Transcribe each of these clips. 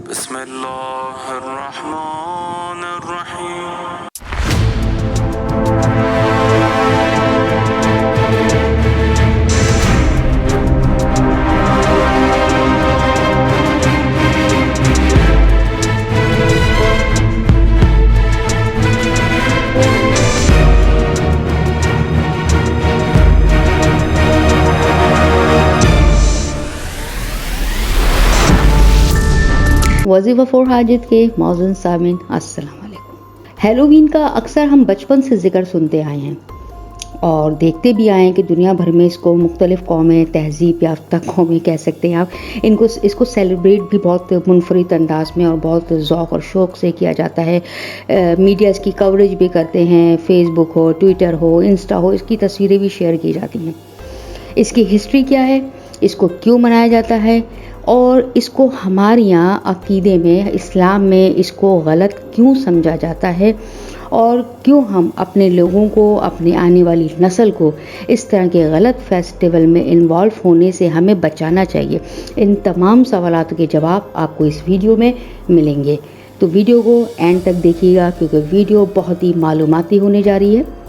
बिस्मिल्लाहिर्रहमानिर्रहीम। वजीफ़ा फ़ॉर हाजित के मौजूद सामीन अस्सलाम वालेकुम। हैलोवीन का अक्सर हम बचपन से ज़िक्र सुनते आए हैं और देखते भी आए हैं कि दुनिया भर में इसको मुख्तलिफ़ कौमें, तहज़ीब याफ्ता कौमें कह सकते हैं आप, इसको सेलिब्रेट भी बहुत मुनफरिद अंदाज में और बहुत ज़ौक़ और शौक़ से किया जाता है। मीडिया इसकी कवरेज भी करते हैं, फेसबुक हो, ट्विटर हो, इंस्टा हो, इसकी तस्वीरें भी शेयर की जाती हैं। इसकी हिस्ट्री क्या है, इसको क्यों मनाया जाता है और इसको हमारे यहाँ अक़ीदे में, इस्लाम में इसको गलत क्यों समझा जाता है और क्यों हम अपने लोगों को, अपने आने वाली नस्ल को इस तरह के गलत फेस्टिवल में इन्वॉल्व होने से हमें बचाना चाहिए। इन तमाम सवालात के जवाब आपको इस वीडियो में मिलेंगे, तो वीडियो को एंड तक देखिएगा क्योंकि वीडियो बहुत ही मालूमाती होने जा रही है।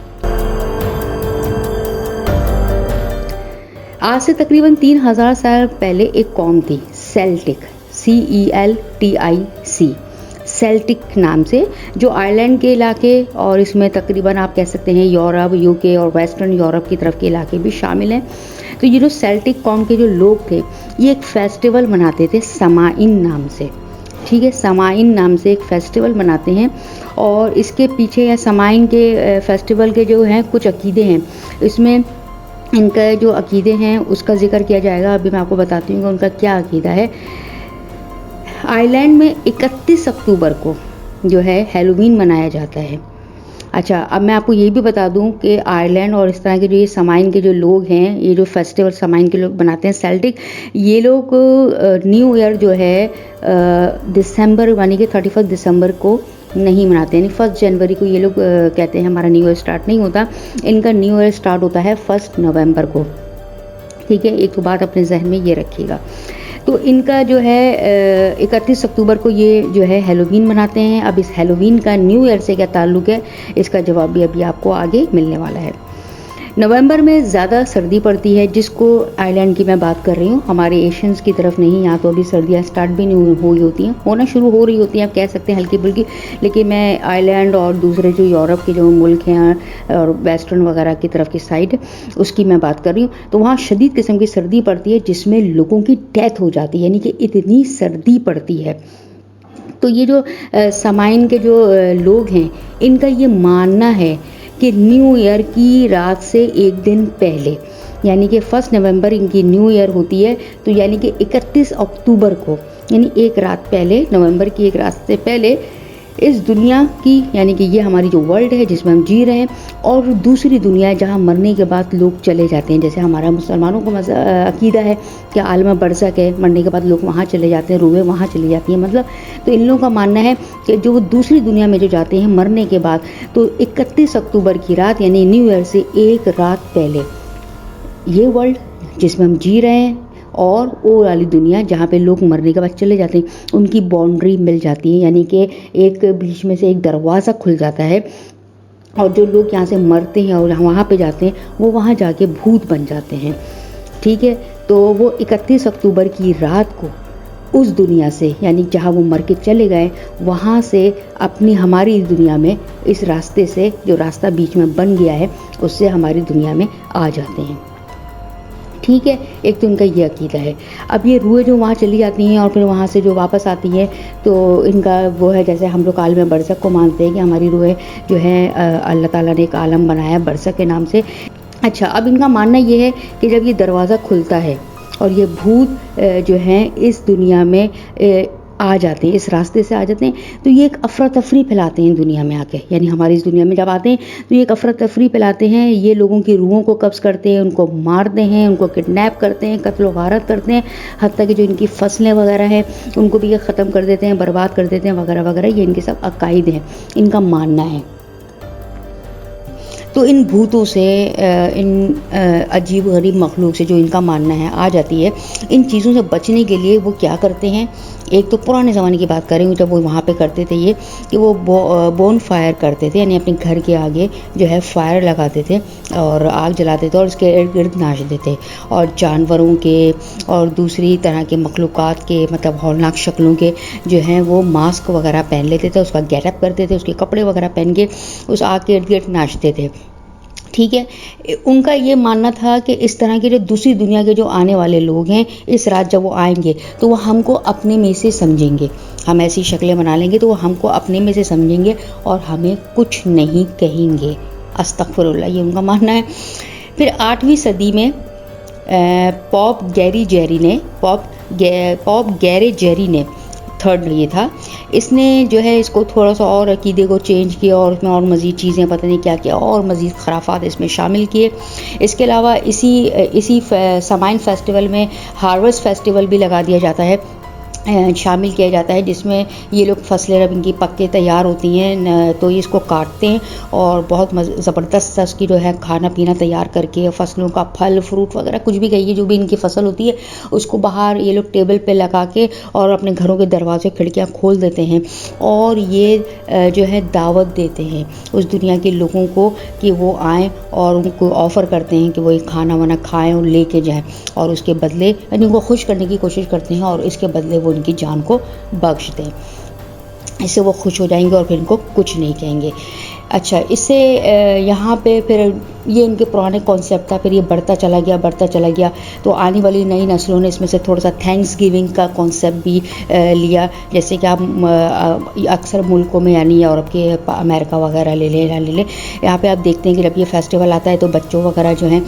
आज से तकरीबन 3000 साल पहले एक कौम थी सेल्टिक, CELTIC, सेल्टिक नाम से, जो आयरलैंड के इलाके और इसमें तकरीबन आप कह सकते हैं यूरोप, UK और वेस्टर्न यूरोप की तरफ के इलाके भी शामिल हैं। तो ये जो सेल्टिक कौम के जो लोग थे ये एक फेस्टिवल मनाते थे समाइन नाम से, ठीक है, समाइन नाम से एक फेस्टिवल मनाते हैं और इसके पीछे या समाइन के फेस्टिवल के जो हैं कुछ अकीदे हैं, इसमें इनका जो अकीदे हैं उसका ज़िक्र किया जाएगा। अभी मैं आपको बताती हूँ कि उनका क्या अकीदा है। आयरलैंड में 31 अक्टूबर को जो है हैलोवीन मनाया जाता है। अच्छा, अब मैं आपको ये भी बता दूं कि आयरलैंड और इस तरह के जो ये समाइन के जो लोग हैं, ये जो फेस्टिवल समाइन के लोग बनाते हैं सेल्टिक, ये लोग न्यू ईयर जो है दिसंबर यानी कि 31 दिसंबर को नहीं मनाते, यानी 1 जनवरी को ये लोग कहते हैं हमारा न्यू ईयर स्टार्ट नहीं होता। इनका न्यू ईयर स्टार्ट होता है 1 नवंबर को, ठीक है, एक तो बात अपने जहन में ये रखिएगा। तो इनका जो है 31 अक्टूबर को ये जो है हैलोवीन मनाते हैं। अब इस हैलोवीन का न्यू ईयर से क्या ताल्लुक़ है, इसका जवाब भी अभी आपको आगे मिलने वाला है। नवंबर में ज़्यादा सर्दी पड़ती है, जिसको आइलैंड की मैं बात कर रही हूँ, हमारे एशियंस की तरफ नहीं। यहाँ तो अभी सर्दियाँ स्टार्ट भी नहीं हुई होती हैं, होना शुरू हो रही होती हैं, आप कह सकते हैं हल्की फुल्की, लेकिन मैं आइलैंड और दूसरे जो यूरोप के जो मुल्क हैं और वेस्टर्न वगैरह की तरफ की साइड, उसकी मैं बात कर रही हूँ। तो वहाँ शदीद किस्म की सर्दी पड़ती है जिसमें लोगों की डेथ हो जाती है, यानी कि इतनी सर्दी पड़ती है। तो ये जो समाइन के जो लोग हैं, इनका ये मानना है कि न्यू ईयर की रात से एक दिन पहले, यानी कि 1 नवंबर इनकी न्यू ईयर होती है, तो यानी कि 31 अक्टूबर को, यानी एक रात पहले, नवंबर की एक रात से पहले, इस दुनिया की, यानी कि ये हमारी जो वर्ल्ड है जिसमें हम जी रहे हैं, और दूसरी दुनिया है जहाँ मरने के बाद लोग चले जाते हैं, जैसे हमारा मुसलमानों का अकीदा है कि आलम बरज़ख है, मरने के बाद लोग वहाँ चले जाते हैं, रूहें वहाँ चली जाती हैं, मतलब। तो इन लोगों का मानना है कि जो वो दूसरी दुनिया में जो जाते हैं मरने के बाद, तो 31 अक्टूबर की रात यानी न्यू ईयर से एक रात पहले ये वर्ल्ड जिसमें हम जी रहे हैं और वो वाली दुनिया जहाँ पे लोग मरने के बाद चले जाते हैं, उनकी बाउंड्री मिल जाती है, यानी कि एक बीच में से एक दरवाज़ा खुल जाता है और जो लोग यहाँ से मरते हैं और वहाँ पे जाते हैं वो वहाँ जाके भूत बन जाते हैं, ठीक है। तो वो 31 अक्टूबर की रात को उस दुनिया से, यानी जहाँ वो मर के चले गए, वहाँ से अपनी हमारी दुनिया में, इस रास्ते से जो रास्ता बीच में बन गया है उससे हमारी दुनिया में आ जाते हैं, ठीक है। एक तो इनका ये अकीदा है। अब ये रूहें जो वहाँ चली जाती हैं और फिर वहाँ से जो वापस आती हैं, तो इनका वो है, जैसे हम लोग आलम बरज़ख को मानते हैं कि हमारी रूहें जो है अल्लाह ताला ने एक आलम बनाया बरज़ख के नाम से। अच्छा, अब इनका मानना ये है कि जब ये दरवाज़ा खुलता है और ये भूत जो हैं इस दुनिया में आ जाते हैं, इस रास्ते से आ जाते हैं, तो ये एक अफरा तफरी फैलाते हैं दुनिया में आके, यानी हमारी इस दुनिया में जब आते हैं तो ये एक अफरा तफरी फैलाते हैं। ये लोगों की रूहों को कब्ज़ करते हैं, उनको मारते हैं, उनको किडनैप करते हैं, कत्ल वारत करते हैं, हत्ता कि जो इनकी फसलें वगैरह हैं उनको भी ये ख़त्म कर देते हैं, बर्बाद कर देते हैं वगैरह वगैरह। ये इनके सब अकायद हैं, इनका मानना है। तो इन भूतों से, इन अजीब गरीब मखलूक से जो इनका मानना है आ जाती है, इन चीज़ों से बचने के लिए वो क्या करते हैं, एक तो पुराने ज़माने की बात कर रही हूँ, जब वो वहाँ पे करते थे ये कि वो बोन फायर करते थे, यानी अपने घर के आगे जो है फायर लगाते थे और आग जलाते थे और उसके इर्द गिर्द नाचते थे, और जानवरों के और दूसरी तरह के मखलूक़ात के, मतलब हौलनाक शक्लों के जो हैं वो मास्क वगैरह पहन लेते थे, उसका गेटअप करते थे, उसके कपड़े वगैरह पहन के उस आग के इर्द गिर्द नाचते थे। ठीक है, उनका ये मानना था कि इस तरह के जो दूसरी दुनिया के जो आने वाले लोग हैं, इस रात जब वो आएंगे तो वो हमको अपने में से समझेंगे, हम ऐसी शक्लें बना लेंगे तो वो हमको अपने में से समझेंगे और हमें कुछ नहीं कहेंगे। अस्तगफिरुल्लाह, ये उनका मानना है। फिर 8वीं सदी में पॉप गैरे जेरी ने थर्ड ये था, इसने जो है इसको थोड़ा सा और अकीदे को चेंज किया और उसमें और मज़ीद चीज़ें पता नहीं क्या क्या और मज़ीद खराफात इसमें शामिल किए। इसके अलावा इसी समाइन फेस्टिवल में हार्वेस्ट फेस्टिवल भी लगा दिया जाता है, शामिल किया जाता है, जिसमें ये लोग फसलें जब इनकी पक के तैयार होती हैं तो ये इसको काटते हैं और बहुत ज़बरदस्त इसकी जो है खाना पीना तैयार करके फसलों का फल फ्रूट वगैरह कुछ भी कहिए जो भी इनकी फसल होती है उसको बाहर ये लोग टेबल पे लगा के और अपने घरों के दरवाजे खिड़कियाँ खोल देते हैं और ये जो है दावत देते हैं उस दुनिया के लोगों को कि वो आएँ और उनको ऑफ़र करते हैं कि वो एक खाना वाना खाएँ और लेके जाएँ, और उसके बदले यानी उनको खुश करने की कोशिश करते हैं और इसके बदले वो उनकी जान को बख्श दें। इससे वो खुश हो जाएंगे और फिर इनको कुछ नहीं कहेंगे। अच्छा, इससे यहाँ पे फिर ये इनके पुराने कॉन्सेप्ट था, फिर ये बढ़ता चला गया तो आने वाली नई नस्लों ने इसमें से थोड़ा सा थैंक्स गिविंग का कॉन्सेप्ट भी लिया। जैसे कि आप अक्सर मुल्कों में यानी यूरोप के अमेरिका वगैरह ले लें, यहाँ पे आप देखते हैं कि जब ये फेस्टिवल आता है तो बच्चों वगैरह जो हैं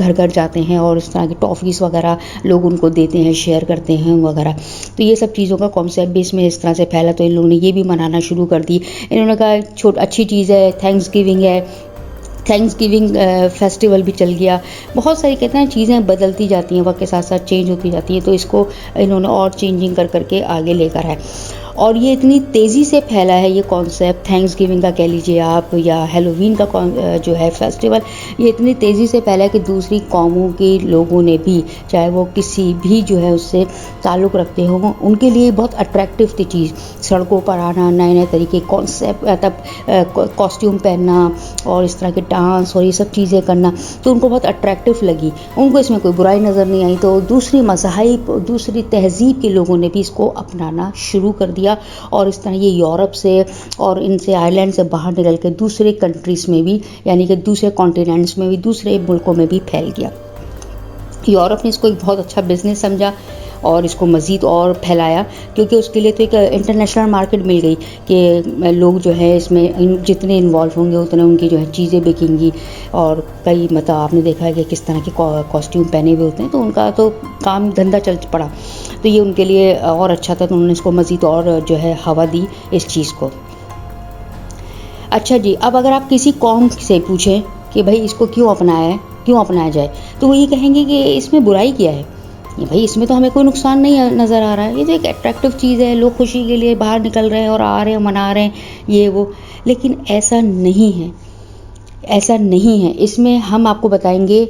घर जाते हैं और इस तरह की टॉफ़ीज़ वगैरह लोग उनको देते हैं, शेयर करते हैं वगैरह। तो ये सब चीज़ों का कॉन्सेप्ट भी इसमें इस तरह से फैला तो इन लोगों ने ये भी मनाना शुरू कर दी। इन्होंने कहा अच्छी चीज़ है, थैंक्स गिविंग फेस्टिवल भी चल गया। बहुत सारी कहते हैं चीज़ें बदलती जाती हैं, वक्त के साथ साथ चेंज होती जाती हैं, तो इसको इन्होंने और चेंजिंग करके आगे लेकर है। और ये इतनी तेज़ी से फैला है ये कॉन्सेप्ट थैंक्स गिविंग का कह लीजिए आप, या हेलोवीन का जो है फेस्टिवल, ये इतनी तेज़ी से फैला है कि दूसरी कौमों के लोगों ने भी, चाहे वो किसी भी जो है उससे ताल्लुक़ रखते हों, उनके लिए बहुत अट्रैक्टिव थी चीज़। सड़कों पर आना, नए नए तरीके कॉन्सेप्ट, तब कॉस्ट्यूम पहनना और इस तरह के डांस और ये सब चीज़ें करना, तो उनको बहुत अट्रैक्टिव लगी, उनको इसमें कोई बुराई नज़र नहीं आई। तो दूसरी मज़ाहिब, दूसरी तहज़ीब के लोगों ने भी इसको अपनाना शुरू कर दिया और इस तरह ये यूरोप से और इनसे आयरलैंड से बाहर निकल के दूसरे कंट्रीज़ में भी, यानी कि दूसरे कॉन्टिनेंट्स में भी, दूसरे मुल्कों में भी फैल गया। यूरोप ने इसको एक बहुत अच्छा बिज़नेस समझा और इसको मज़ीद और फैलाया, क्योंकि उसके लिए तो एक इंटरनेशनल मार्केट मिल गई कि लोग जो है इसमें जितने इन्वॉल्व होंगे उतने उनकी जो है चीज़ें बिकेंगी। और कई मतलब आपने देखा है कि किस तरह के कॉस्ट्यूम पहने हुए होते हैं, तो उनका तो काम धंधा चल पड़ा, तो ये उनके लिए और अच्छा था, तो उन्होंने इसको मज़ीद और जो है हवा दी इस चीज़ को। अच्छा जी, अब अगर आप किसी कौम से पूछें कि भाई इसको क्यों अपनाया जाए, तो वो ये कहेंगे कि इसमें बुराई क्या है, ये भाई इसमें तो हमें कोई नुकसान नहीं नज़र आ रहा है, ये तो एक अट्रैक्टिव चीज़ है, लोग खुशी के लिए बाहर निकल रहे हैं और आ रहे हैं, मना रहे हैं ये वो। लेकिन ऐसा नहीं है। इसमें हम आपको बताएंगे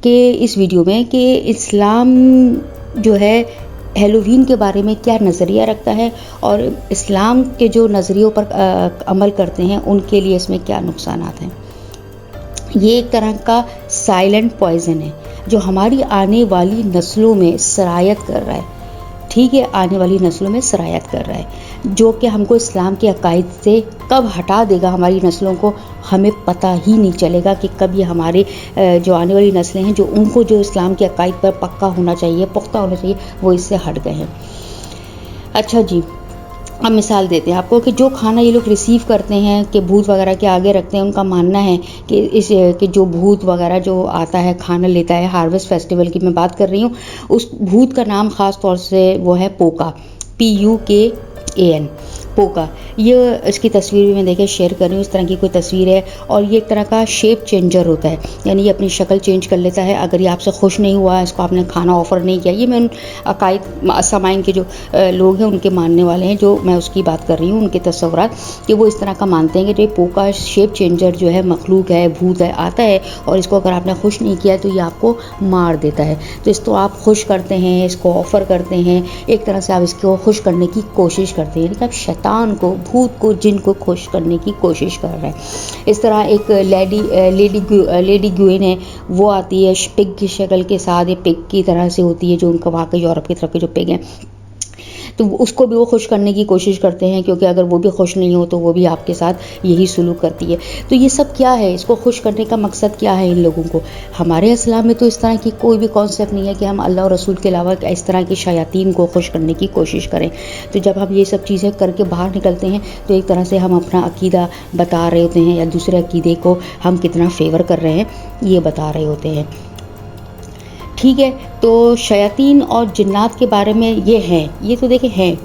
कि इस वीडियो में कि इस्लाम जो है हेलोवीन के बारे में क्या नज़रिया रखता है और इस्लाम के जो नज़रियों पर अमल करते हैं उनके लिए इसमें क्या नुकसानात हैं। ये एक तरह का साइलेंट पॉइज़न है जो हमारी आने वाली नस्लों में सरायत कर रहा है, ठीक है, आने वाली नस्लों में सरायत कर रहा है, जो कि हमको इस्लाम के अकायद से कब हटा देगा हमारी नस्लों को, हमें पता ही नहीं चलेगा कि कब ये हमारे जो आने वाली नस्लें हैं, जो उनको जो इस्लाम के अकायद पर पक्का होना चाहिए, पुख्ता होना चाहिए, वो इससे हट गए हैं। अच्छा जी, अब मिसाल देते हैं आपको कि जो खाना ये लोग रिसीव करते हैं कि भूत वगैरह के आगे रखते हैं, उनका मानना है कि जो भूत वगैरह जो आता है खाना लेता है, हार्वेस्ट फेस्टिवल की मैं बात कर रही हूँ, उस भूत का नाम ख़ास तौर से वो है पोका, PUKAN। पोका, ये इसकी तस्वीर भी मैं देखिए शेयर कर रही हूँ। इस तरह की कोई तस्वीर है और ये एक तरह का शेप चेंजर होता है, यानी ये अपनी शक्ल चेंज कर लेता है। अगर ये आपसे खुश नहीं हुआ, इसको आपने खाना ऑफ़र नहीं किया, ये मैं उन अकायद सामाइन के जो लोग हैं उनके मानने वाले हैं, जो मैं उसकी बात कर रही हूँ, उनके तस्वुरात कि वो इस तरह का मानते हैं कि ये पोका शेप चेंजर जो है मखलूक है, भूत है, आता है और इसको अगर आपने खुश नहीं किया तो ये आपको मार देता है। तो इसको आप खुश करते हैं, इसको ऑफ़र करते हैं, एक तरह से आप इसको खुश करने की कोशिश करते हैं, लेकिन आप शैतान को, भूत को, जिन को खुश करने की कोशिश कर रहे हैं। इस तरह एक लेडी ग्वेन है, वो आती है पिग की शक्ल के साथ, ये पिग की तरह से होती है जो उनका वहाँ के यूरोप की तरफ के जो पिग हैं, तो उसको भी वो खुश करने की कोशिश करते हैं, क्योंकि अगर वो भी खुश नहीं हो तो वो भी आपके साथ यही सुलूक करती है। तो ये सब क्या है, इसको खुश करने का मकसद क्या है इन लोगों को? हमारे इस्लाम में तो इस तरह की कोई भी कॉन्सेप्ट नहीं है कि हम अल्लाह और रसूल के अलावा इस तरह की शयातीन को खुश करने की कोशिश करें। तो जब हम ये सब चीज़ें करके बाहर निकलते हैं तो एक तरह से हम अपना अकीदा बता रहे होते हैं, या दूसरे अकीदे को हम कितना फेवर कर रहे हैं ये बता रहे होते हैं। ठीक है, तो शयातीन और जिन्नात के बारे में ये हैं, ये तो देखें हैं,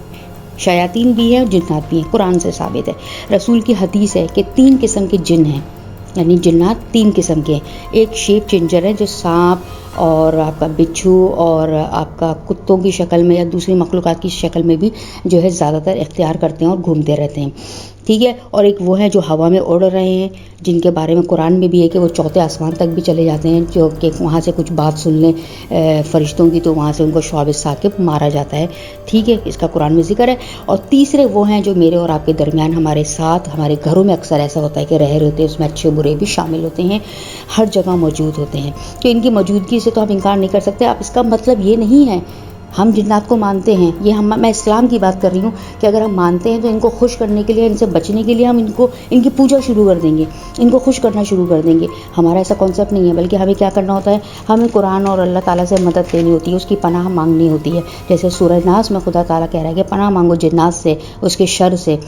शयातीन भी हैं और जिन्नात भी हैं, कुरान से साबित है। रसूल की हदीस है कि 3 किस्म के जिन हैं, यानी जिन्नात 3 किस्म के हैं। एक शेप चेंजर है जो सांप और आपका बिच्छू और आपका कुत्तों की शक्ल में या दूसरी मखलूक़ात की शक्ल में भी जो है ज़्यादातर इख्तियार करते हैं और घूमते रहते हैं। ठीक है, और एक वो है जो हवा में उड़ रहे हैं, जिनके बारे में कुरान में भी है कि वो चौथे आसमान तक भी चले जाते हैं, जो कि वहाँ से कुछ बात सुन लें फरिश्तों की तो वहाँ से उनको शुआब साकिब मारा जाता है। ठीक है, इसका कुरान में जिक्र है। और तीसरे वो हैं जो मेरे और आपके दरमियान हमारे साथ, हमारे घरों में अक्सर ऐसा होता है कि रह रहे होते हैं, उसमें अच्छे बुरे भी शामिल होते हैं, हर जगह मौजूद होते हैं। तो इनकी मौजूदगी से तो आप इनकार नहीं कर सकते। अब इसका मतलब ये नहीं है हम जिन्नात को मानते हैं, ये मैं इस्लाम की बात कर रही हूँ कि अगर हम मानते हैं तो इनको खुश करने के लिए, इनसे बचने के लिए हम इनकी पूजा शुरू कर देंगे, इनको खुश करना शुरू कर देंगे। हमारा ऐसा कॉन्सेप्ट नहीं है, बल्कि हमें क्या करना होता है, हमें कुरान और अल्लाह ताला से मदद लेनी होती है, उसकी पनाह मांगनी होती है। जैसे सूरह नास में खुदा ताला कह रहा है कि पनाह मांगो जिन्नात से, उसके शर से।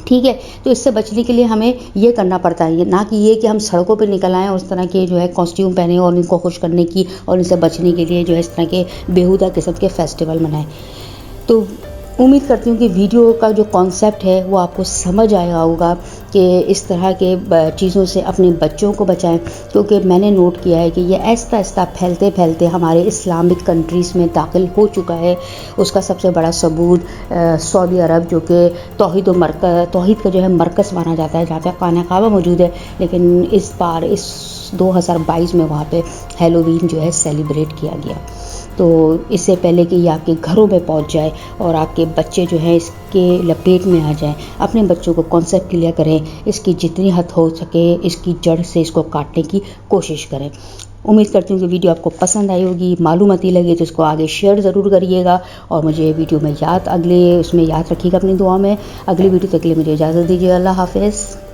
ठीक है, तो इससे बचने के लिए हमें ये करना पड़ता है, ना कि ये कि हम सड़कों पे निकल आएँ और उस तरह के जो है कॉस्ट्यूम पहने और इनको खुश करने की और इनसे बचने के लिए जो है इस तरह के बेहुदा किस्म के फेस्टिवल मनाएं। तो उम्मीद करती हूँ कि वीडियो का जो कॉन्सेप्ट है वो आपको समझ आया होगा कि इस तरह के चीज़ों से अपने बच्चों को बचाएं, क्योंकि मैंने नोट किया है कि ये आहिस्ता आहिस्ता फैलते फैलते हमारे इस्लामिक कंट्रीज़ में दाखिल हो चुका है। उसका सबसे बड़ा सबूत सऊदी अरब, जो कि तौहीद का जो है मरकज़ माना जाता है, जहाँ पे खाना काबा मौजूद है, लेकिन इस बार इस 2022 में वहाँ पे हैलोवीन जो है सेलिब्रेट किया गया। तो इससे पहले कि ये आपके घरों में पहुंच जाए और आपके बच्चे जो हैं इसके लपेट में आ जाएं, अपने बच्चों को कॉन्सेप्ट क्लियर करें, इसकी जितनी हद हो सके इसकी जड़ से इसको काटने की कोशिश करें। उम्मीद करती हूँ कि वीडियो आपको पसंद आई होगी, मालूमाती लगी तो इसको आगे शेयर ज़रूर करिएगा और मुझे वीडियो में उसमें याद रखिएगा अपनी दुआ में। अगली वीडियो तक के लिए मुझे इजाज़त दीजिए। अल्लाह हाफ़िज़।